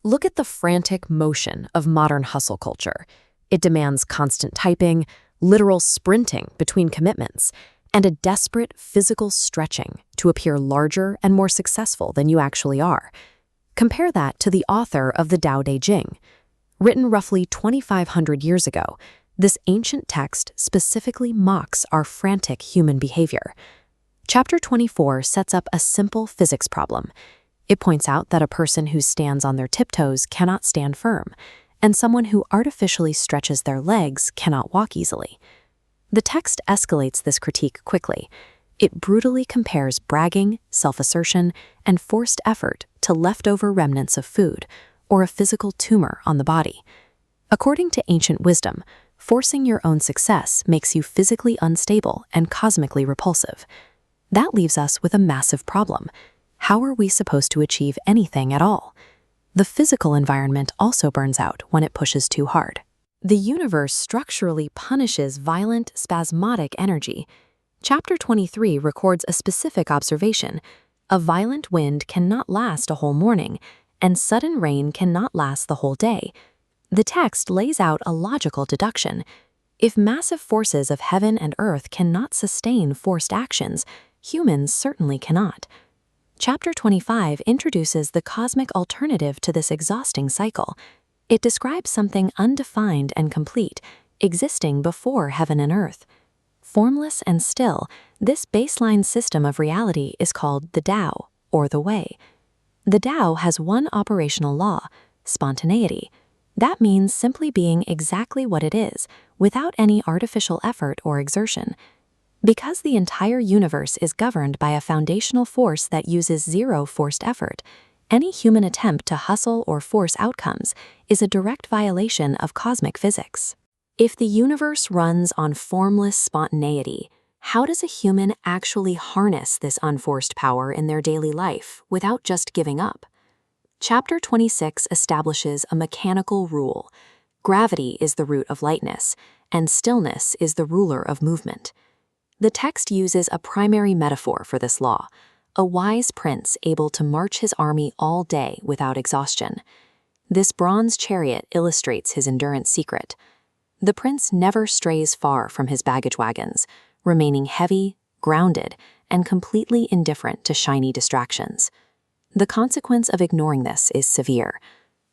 Look at the frantic motion of modern hustle culture. It demands constant typing, literal sprinting between commitments, and a desperate physical stretching to appear larger and more successful than you actually are. Compare that to the author of the Tao Te Ching. Written roughly 2,500 years ago, this ancient text specifically mocks our frantic human behavior. Chapter 24 sets up a simple physics problem. It points out that a person who stands on their tiptoes cannot stand firm, and someone who artificially stretches their legs cannot walk easily. The text escalates this critique quickly. It brutally compares bragging, self-assertion, and forced effort to leftover remnants of food, or a physical tumor on the body. According to ancient wisdom, forcing your own success makes you physically unstable and cosmically repulsive. That leaves us with a massive problem. How are we supposed to achieve anything at all? The physical environment also burns out when it pushes too hard. The universe structurally punishes violent, spasmodic energy. Chapter 23 records a specific observation. A violent wind cannot last a whole morning, and sudden rain cannot last the whole day. The text lays out a logical deduction. If massive forces of heaven and earth cannot sustain forced actions, humans certainly cannot. Chapter 25 introduces the cosmic alternative to this exhausting cycle. It describes something undefined and complete, existing before heaven and earth. Formless and still, this baseline system of reality is called the Tao, or the Way. The Tao has one operational law: spontaneity. That means simply being exactly what it is, without any artificial effort or exertion. Because the entire universe is governed by a foundational force that uses zero forced effort, any human attempt to hustle or force outcomes is a direct violation of cosmic physics. If the universe runs on formless spontaneity, how does a human actually harness this unforced power in their daily life without just giving up? Chapter 26 establishes a mechanical rule. Gravity is the root of lightness, and stillness is the ruler of movement. The text uses a primary metaphor for this law: a wise prince able to march his army all day without exhaustion. This bronze chariot illustrates his endurance secret. The prince never strays far from his baggage wagons, remaining heavy, grounded, and completely indifferent to shiny distractions. The consequence of ignoring this is severe.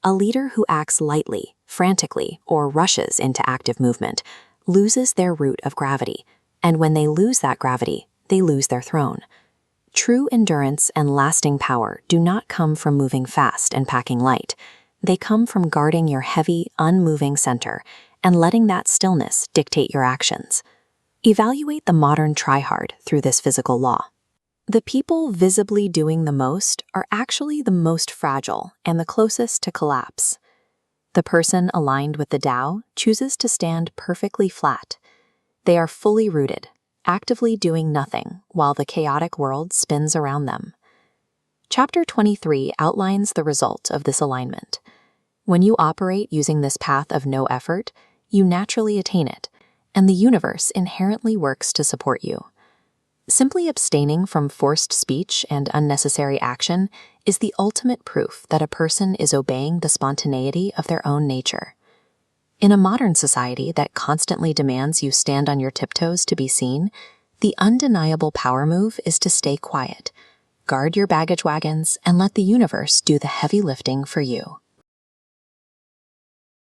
A leader who acts lightly, frantically, or rushes into active movement loses their root of gravity, and when they lose that gravity, they lose their throne. True endurance and lasting power do not come from moving fast and packing light. They come from guarding your heavy, unmoving center and letting that stillness dictate your actions. Evaluate the modern tryhard through this physical law. The people visibly doing the most are actually the most fragile and the closest to collapse. The person aligned with the Tao chooses to stand perfectly flat. They are fully rooted, actively doing nothing while the chaotic world spins around them. Chapter 23 outlines the result of this alignment. When you operate using this path of no effort, you naturally attain it, and the universe inherently works to support you. Simply abstaining from forced speech and unnecessary action is the ultimate proof that a person is obeying the spontaneity of their own nature. In a modern society that constantly demands you stand on your tiptoes to be seen, the undeniable power move is to stay quiet, guard your baggage wagons, and let the universe do the heavy lifting for you.